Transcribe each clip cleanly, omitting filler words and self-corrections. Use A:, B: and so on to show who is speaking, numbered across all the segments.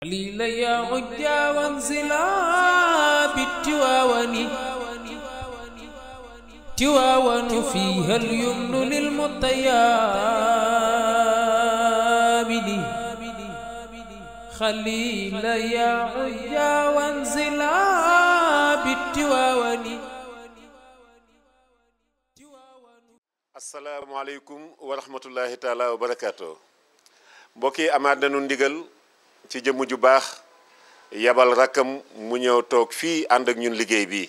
A: ليل يا عجا وانزلا بالتواون تواون فيها اليمن للمطيابد خليل يا عجا وانزلا بالتواون.
B: asalaamaaleykum wa rahmatullahi taala wa barakaatu. mbokk yi amaat nañu ndigal ci jëmm ju baax yabal rakkam mu ñëw toog fii ànd ak ñun liggéey bi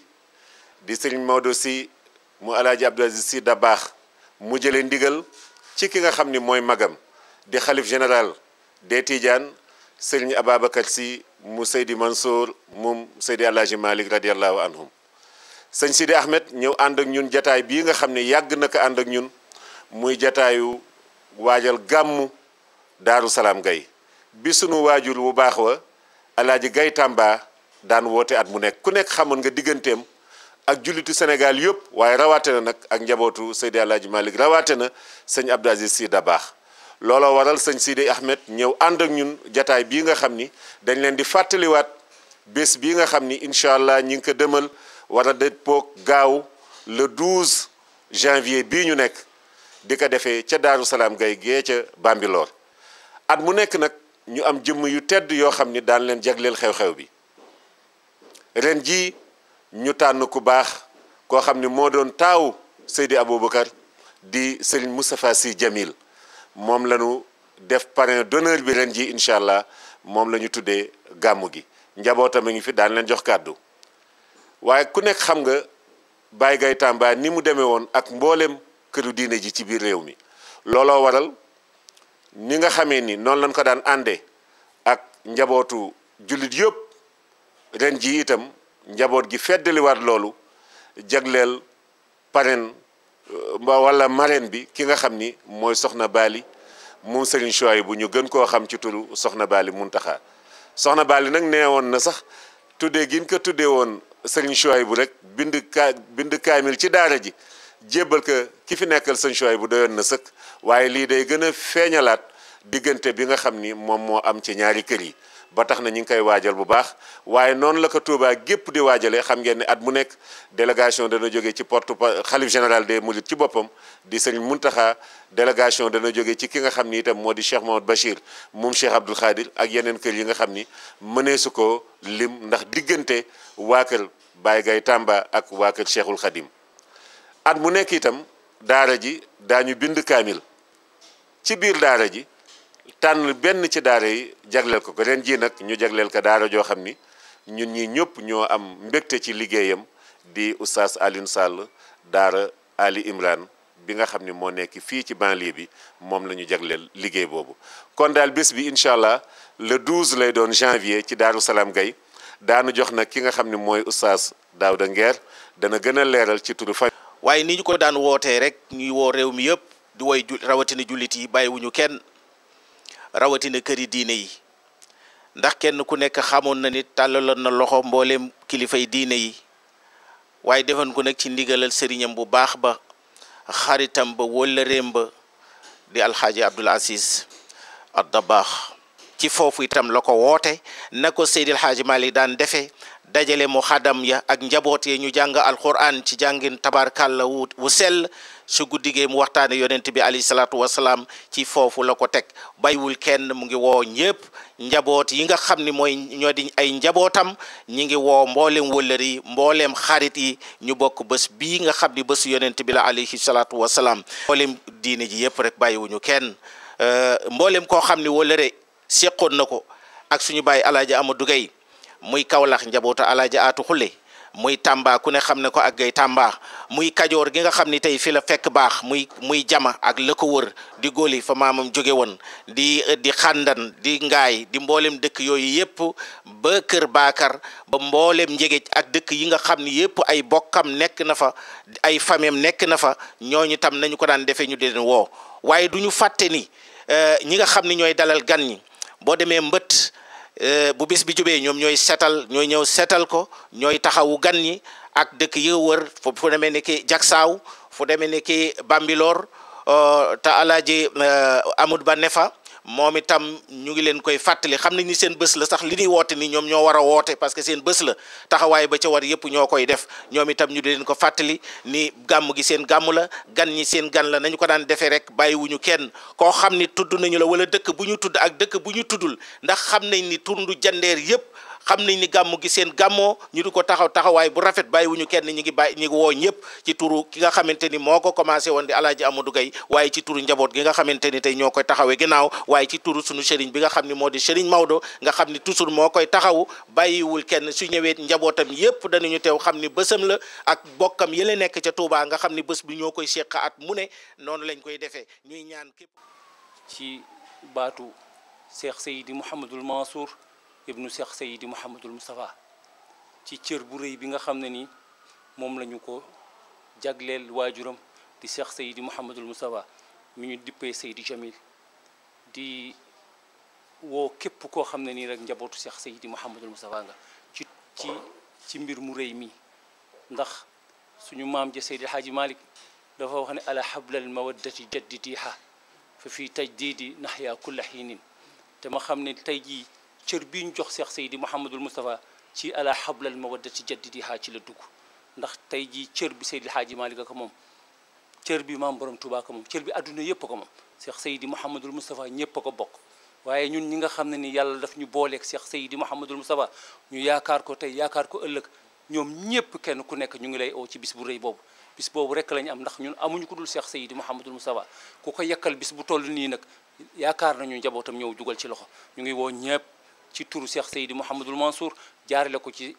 B: di sëriñ Maodo si mu alaaji Abdou Aziz si Dabakh mu jëlee ndigal ci ki nga xam ni mooy magam di xalif général des Tidiane sëriñ Ababacar si mu Seydi Mansour moom Seydi Alaaji Malick radiallahu anhum. sëñ Sidi Ahmed ñëw ànd ak ñun jataay bii nga xam ne yàgg na ko ànd ak ñun muy jataayu waajal gàmmu Daaru Salaam Gaye bi sunu waajur bu baax wa alaaji Gaye Tamba daan woote at mu nekk ku nekk xamoon nga digganteem ak jullitu Sénégal yëpp waaye rawaate na nag ak njabootu Seydi Alaaji Malick rawaate na sëñ Abdou Aziz Sy Dabakh. looloo waral sëñ Sidi Ahmed ñëw ànd ak ñun jataay bii nga xam ni dañ leen di fàttaliwaat bés bii nga xam ni incha allah ñi ngi ko dëmal war a dëppoog gaaw le 12 janvier bii ñu nekk di ko defee ca Daaru Salaam Gaye gee ca Bambilor at mu nekk nag ñu am jëmm yu tedd yoo xam ni daan leen jagleel xew-xew bi ren jii ñu tànn ku baax koo xam ni moo doon taawu Seydi Aboubacar di Serigne Moustapha Sy Jamil moom la ñu def parrain d'honneur bi ren jii incha allah moom la ñu tuddee gàmmu gi njabootam a ngi fi daan leen jox kàddu waaye ku nekk xam nga Baye Gaye Tamba ni mu demee woon ak mboolem këru diine ji ci biir réew mi looloo waral ni nga xamee ni noonu lañ ko daan àndee ak njabootu jullit yëpp ren ji itam njaboot gi feddaliwaat loolu jagleel parrain wala marraine bi ki nga xam ni mooy Soxna Bali moom Serigne Chouaïbou bu ñu gën koo xam ci turu Soxna Bali Muntaxa Soxna Bali nag nee woon na sax tuddee gi ñu ko tuddee woon Serigne Chouaïbou bu rek bind kaamil ci daara ji jébbal ko ki fi nekkal Serigne Chouaïbou bu doyoon na sëkk waaye lii day gën a feeñalaat diggante bi nga xam ni moom moo am ci ñaari kër yi ba tax na ñu ngi koy waajal bu baax waaye noonu la ko Touba gépp di waajalee xam ngeen ne at mu nekk délégation dana jóge ci xalif général des Mourides ci boppam di Serigne Mountakha délégation dana jóge ci ki nga xam ni itam moo di Cheikh Mahamad Bachir moom Cheikh Abdoul Khadir ak yeneen kër yi nga xam ni mënee su ko lim ndax diggante waa kër Baye Gaye Tamba ak waa kër Cheikhul Khadim at mu nekk itam daara ji daañu bind kaamil ci biir daara ji tànn benn ci daara yi jagleel ko ren jii nag ñu jagleel ko daara joo xam ni ñun ñi ñëpp ñoo am mbégte ci liggéeyam di oustaz Alioune Sall daara Ali Imran bi nga xam ni moo nekk fii ci banlieue bi moom la ñu jagleel liggéey boobu kon daal bés bi incha allah le 12 lay doon janvier ci Daaru Salaam Gaye daanu jox nag ki nga xam ni mooy oustaz Daouda Nguer dana gën a leeral ci turu fa
C: waaye ni ñu ko daan wootee rek ñuy woo réew mi yëpp di woy rawatina jullit yi bàyyiwuñu kenn rawatina këri diine yi ndax kenn ku nekk xamoon na nit tàllaloon na loxo mboolem kilifay diine yi waaye defoon ko nag ci ndigalal sëriñam bu baax ba xaritam ba wóllëreem ba di alxaaji Abdoul Aziz Dabakh ci foofu itam la ko woote na ko Seydi Alxaaji Malick daan defee dajale mu xadam ya ak njaboot ya ñu jàng alquran ci jàngin tabarkàlla wu sell su guddigee mu waxtaane yonent bi alayhi salaatu wasalaam ci foofu la ko teg baywul kenn mu ngi woo ñëpp njaboot yi nga xam ni mooy ñoo di ay njabootam ñi ngi woo mboolem wëllër yi mboolem xarit yi ñu bokk bés bii nga xam ni bésu yonent bi la alayhi salaatu wasalaam mboolem diine ji yëpp rek bàyyiwuñu kenn mboolem koo xam ni wëllëre seqoon na ko ak suñu bàyyi alaaji Amadou Gaye muy Kaolack njabootu alaaji Aatu Xulle muy Tamba ku ne xam ne ko ak Gaye Tamba muy Kajoor gi nga xam ni tey fi la fekk baax muy jama ak la ko wër di góoli fa maamam jóge woon di xàndan di ngaay di mboolem dëkk yooyu yëpp ba kër Baakar ba mboolem njegej ak dëkk yi nga xam ni yëpp ay bokkam nekk na fa ay famem nekk na fa ñooñu tam nañu ko daan defee ñu di leen woo waaye du ñu fàtte ni ñi nga xam ni ñooy dalal gan ñi boo demee mbët bu bis bi jubee ñoom ñooy ñëw setal ko ñooy taxawu gan ñi ak dëkk yi wër fu demee ni ki Jaksaaw fu demee ni ki Bambilor te alaaji Amadou Ba ne fa moom itam ñu ngi leen koy fàttali xam nañ ni seen bés la sax li ñuy woote ni ñoom ñoo war a woote parce que seen bés la taxawaay ba ca war yëpp ñoo koy def ñoom itam ñu di leen ko fàttali ni gàmm gi seen gàmm la gan ñi seen gan la nañu ko daan defee rek bàyyiwuñu kenn koo xam ni tudd nañu la wala dëkk bu ñu tudd ak dëkk bu ñu tuddul ndax xam nañ ni tundu jandeer yëpp xam nañ ni gàmm gi seen gàmmoo ñu di ko taxawaay bu rafet bàyyiwuñu kenn ñi ngi woo ñëpp ci turu ki nga xamante ni moo ko commencé woon di Alaaji Amadou Gaye waaye ci turu njaboot gi nga xamante ni tey ñoo koy taxawee ginnaaw waaye ci turu sunu sëriñ bi nga xam ni moo di sëriñ Maodo nga xam ni toujours moo koy taxawu bàyyiwul kenn su ñëwee njabootam yëpp danañu teew xam ni bésam la ak bokkam yële nekk ca Touba nga xam ni bés bi ñoo koy seq at mu ne noonu lañ koy defee ñuy ñaan képp
D: ci baatu Cheikh Seydi Mouhamadul Mansour ibnu Cheikh Seydi Mouhamadul Moustapha ci cër bu rëy bi nga xam ne ni moom lañu ko jagleel waajuram di Cheikh Seydi Mouhamadul Moustapha mi ñu dippee Seydi Jamil di woo képp koo xam ne nii rek njabootu Cheikh Seydi Mouhamadul Moustapha nga ci mbir mu rëy mi ndax suñu maam ja Seydi Hadji Malick dafa wax ne ala hablal mawaddati jaddidiha fa fii tajdidi nahya kulla hiinin te ma xam ne tey jii cër bii ñu jox Cheikh Seydi Mouhamadul Moustapha ci ala hablal mawaddati jaddidiha ci la dugg ndax tey jii cër bi Seydi Hadji Malick ko moom cër bi maam borom Touba ko moom cër bi adduna yëpp ko moom Cheikh Seydi Mouhamadul Moustapha ñëpp a ko bokk waaye ñun ñi nga xam ne ni yàlla daf ñu booleeg Cheikh Seydi Mouhamadul Moustapha ñu yaakaar ko tey yaakaar ko ëllëg ñoom ñëpp kenn ku nekk ñu ngi lay oo ci bis bu rëy boobu bis boobu rek lañu am ndax ñun amuñu ko dul Cheikh Seydi Mouhamadul Moustapha ku ko yekkal bis bu toll nii nag yaakaar nañu njabootam ñëw jugal ci loxo ñu ngi woo ñëpp ci turu Cheikh Seydi Mouhamadul Mansour jaarale ko ci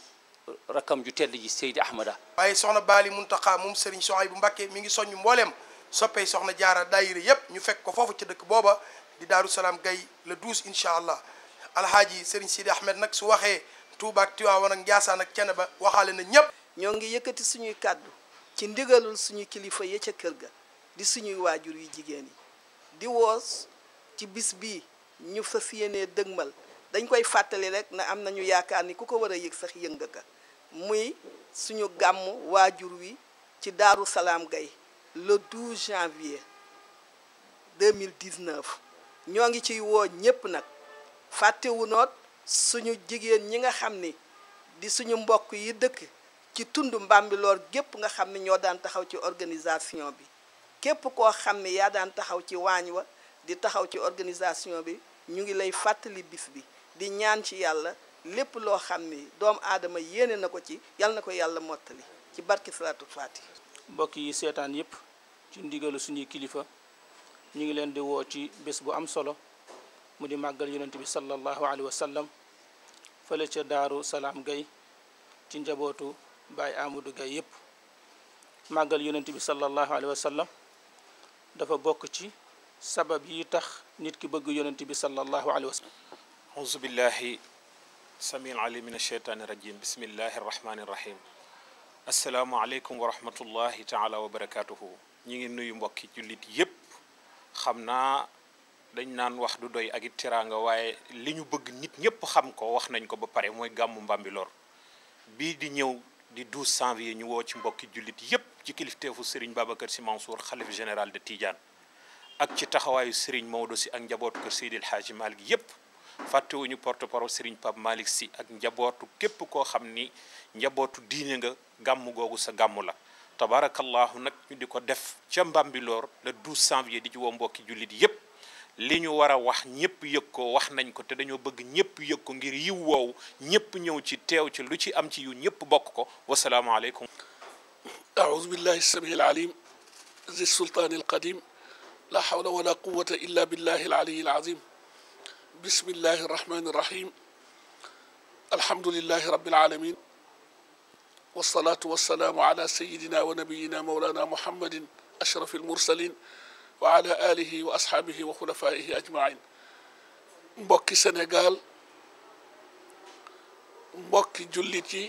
D: rakkam ju tedd ji Seydi Ahmada
E: waaye soxna Baali Muntaqa moom Serigne Souhaïbou Mbacké mi ngi soññ mbooleem soppey soxna jaara daayira yëpp ñu fekk ko foofu ca dëkk booba di Daaru Salaam Gaye le 12 incha allah alhaaji Serigne Sidi Ahmed nag su waxee Touba ak Tiwaawan ak Njaasaan ak Ceneba waxaale na ñëpp.
F: ñoo ngi yëkkati suñuy kàddu ci ndigalul suñu kilifa ya ca kër ga di suñuy waajur yu jigéen yi di woos ci bis bii ñu fas yéenee dëgmal dañ koy fàttali rek na am nañu yaakaar ni ku ko war a yëg sax yënga ka muy suñu gàmm waajur wi ci Daaru Salaam Gaye le 12 janvier 2019 ñoo ngi ciy woo ñépp nag fàttewu noot suñu jigéen ñi nga xam ni di suñu mbokk yi dëkk ci tund Mbambilor gépp nga xam ne ñoo daan taxaw ci organisation bi képp koo xam ne yaa daan taxaw ci waañ wa di taxaw ci organisation bi ñu ngi lay fàttali bis bi di ñaan ci yàlla lépp loo xam ni doomu aadama yéene na ko ci yàlla na ko yàlla mottali ci barki salaatu faati
G: mbokk yi seetaan yëpp ci ndigalu suñuy kilifa ñu ngi leen di woo ci bés bu am solo mu di màggal yonent bi sallallahu alayhi wa sallam fële ca Daaru Salaam Gaye ci njabootu Baay Amadou Gaye yëpp màggal yonent bi sallallahu alayhi wa sallam dafa bokk ci sabab yi tax nit ki bëgg yonent bi sallallahu alayhi wa sallam
H: auzu billahi samiil alim min asheytaani rajim bismillahi arrahmani irrahim assalaamu aleykum wa rahmatullahi taala wa barakatuhu ñi ngi nuyu mbokki jullit yépp xam naa dañ naan wax du doy ak it teraanga waaye li ñu bëgg nit ñépp xam ko wax nañ ko ba pare mooy gàmmu Mbambilor bii di ñëw di 12 janvier ñu woo ci mbokki jullit yépp ci kilifteefu Serigne Babacar Sy Mansour xalif général de Tidiane ak ci taxawaayu Serigne Maodo Sy ak njabootu kër Seydil Hadji Malick yépp fàttewuñu porte-parole Serigne Pape Malick Sy ak njabootu képp koo xam ni njabootu diine nga gàmm googu sa gàmmu la tabarakallahu nag ñu di ko def ca Mbambilor le 12 janvier di ci woo mbokki jullit yépp li ñu war a wax ñëpp yëg ko wax nañ ko te dañoo bëgg ñëpp yëg ko ngir yiw woowu ñëpp ñëw ci teew ci lu ci am ci yu ñëpp bokk ko wasalaamu aleykum
I: أعوذ بالله السميع العليم ذي السلطان القديم لا حول ولا قوة إلا بالله العلي العظيم بسم الله الرحمن الرحيم الحمد لله رب العالمين والصلاة والسلام على سيدنا ونبينا مولانا محمد أشرف المرسلين وعلى آله وأصحابه وخلفائه أجمعين mbokki Sénégal mbokki jullit yi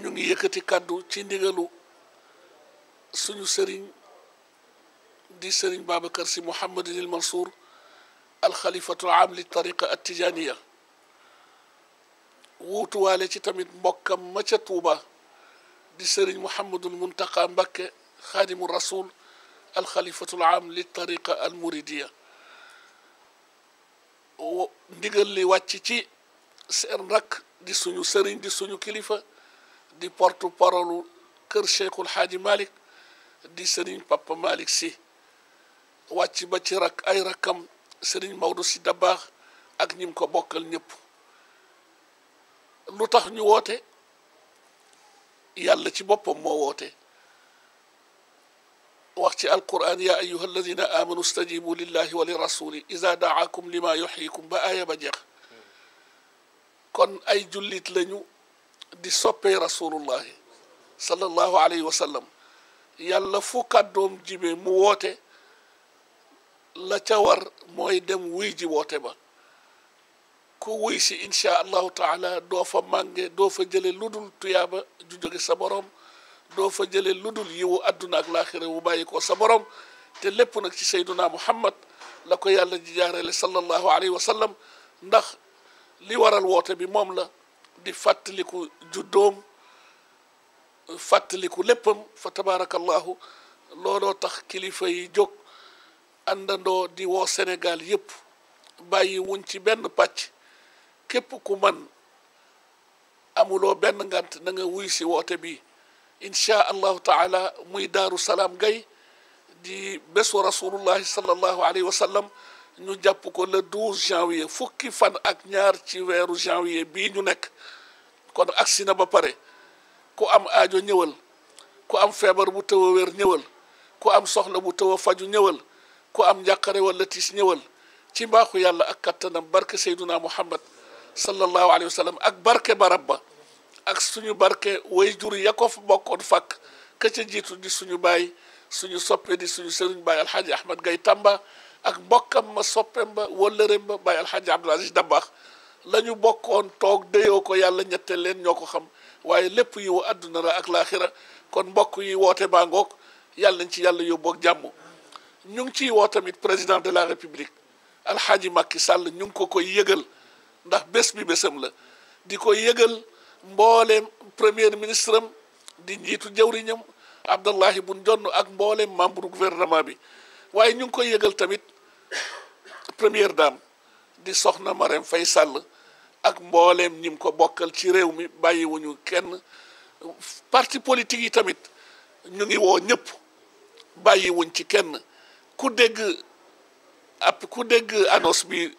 I: ñu ngi yëkkati kàddu ci ndigalu suñu sëriñ di sëriñ Babacar Sy Mouhamadinil Mansour alxalifatul aam li tariqa attijaniya wuutuwaale ci tamit mbokkam ma ca Tuuba di sëriñ Mouhamadul Muntaqa Mbakke xaadimu rasul alxalifatul am li tariqa al muridiya ndigal li wàcc ci seen rakk di suñu sëriñ di suñu kilifa di porte parole kër Cheikhul Xaaji Malick di sëriñ Papa Malick Sy wàcc ba ci rak ay rakkam sëriñ Maodo Sy Dabakh ak ñim ko bokkal ñëpp lu tax ñu woote yàlla ci boppam moo woote wax ci alquran ya ayuha alladina amanu stajibu lillahi wa li rasuli ida daakum lima yuxyikum ba aaya ba jeex kon ay jullit lañu di soppee rasulullahi sallallahu alayhi wa sallam yàlla fu kàddoom jibe mu woote la ca war mooy dem wuy ji woote ba ku wuy si insha allahu taala doo fa mànge doo fa jële ludul tuyaaba ju jóge sa borom doo fa jële ludul yiwu àdduna ak laaxira wu bàyyi ko sa borom te lépp nag ci sayduna muhammad la ko yàlla ji jaarale sallallahu alayhi wa sallam ndax li waral woote bi moom la di fàttaliku juddoom fàttaliku léppam fa tabarakallahu looloo tax kilifa yi jóg àndandoo di woo Sénégal yépp bàyyi wuñ ci benn pàcc képp ku man amuloo benn ngant na nga wuy si woote bi inchaa allahu taala muy daaru salaam gay di bésu rasulullahi sallallahu alayhi wa sallam ñu jàpp ko le 12 janvier fukki fan ak ñaar ci weeru janvier bii ñu nekk kon agsi na ba pare ku am aajo ñëwal ku am feebar bu tëw a wér ñëwal ku am soxla bu tëw a faju ñëwal ku am njàqare wala tiis ñëwal ci mbaaxu yàlla ak kattanam barke sayduna muhammad sallallahu alayhi wa sallam ak barke barab ba ak suñu barke way jur ya ko fa bokkoon fàkk ka ca jiitu di suñu baay suñu soppe di suñu sëriñ baay alxaaji ahmad gay tamba ak mbokkam ma soppem ba wëllëreem ba baay alxaaji abdul aziz dabakh la ñu bokkoon toog déyoo ko yàlla ñetteel leen ñoo ko xam waaye lépp yi wa àdduna la ak laaxira kon mbokk yi woote baa ngoog yàlla nañ ci yàlla yóbboog jàmm ñu ngi ciy woo tamit président de la république alxaaji Macky Sall ñu ngi ko koy yëgal ndax bés bi bésam la di ko yëgal mbooleem premier ministre am di njiitu jawriñam Abdallahi Bun Jonn ak mbooleem membre gouvernement bi waaye ñu ngi koy yëgal tamit première dame di soxna Marème Faye Sall ak mbooleem ñim ko bokkal ci réew mi bàyyiwuñu kenn parti politique yi tamit ñu ngi woo ñëpp bàyyiwuñ ci kenn ku dégg annonce bi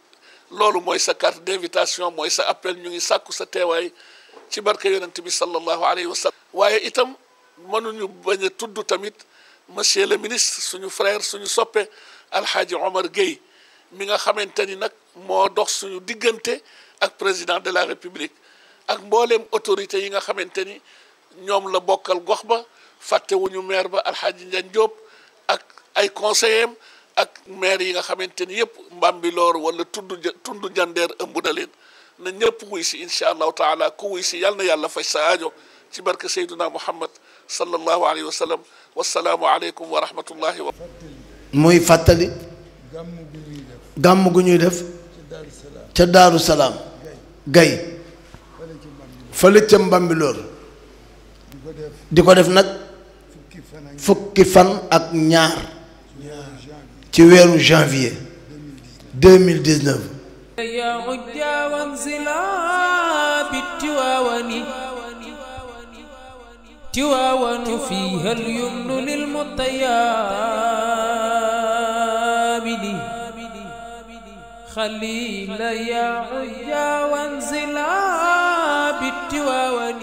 I: loolu mooy sa carte d'invitation mooy sa appel ñu ngi sàkku sa teewaay ci barke yonent bi sallallahu alayhi wa sallam waaye itam mënuñu bañ a tudd tamit monsieur le ministre suñu frère suñu soppe alxaaji Omar Gueye mi nga xamante ni nag moo dox suñu diggante ak président de la république ak mbooleem autorité yi nga xamante ni ñoom la bokkal gox ba fàttewuñu maire ba alxaaji Ndiagne Diop ak ay conseillers ak maire yi nga xamante ni yëpp Mbambilor wala tundu jandeer ëmb na leen na ñëpp wuy si incha allahu taala ku wuy si yàlla na yàlla faj sa aajo ci barke sayduna muhammad sallallahu alayhi wa sallam wasalaamu aleykum wa rahmatullahi wa
J: muy fàttali gàmm gu ñuy def ca daaru salaam gay fële ca Mbambilor di ko def nag fukki fan ak ñaar ci weeru janvier 2019
A: يا عجا وانزلا بالتواون تواون فيها اليمن للمطيابد خليل يا عجا وانزلا بالتواون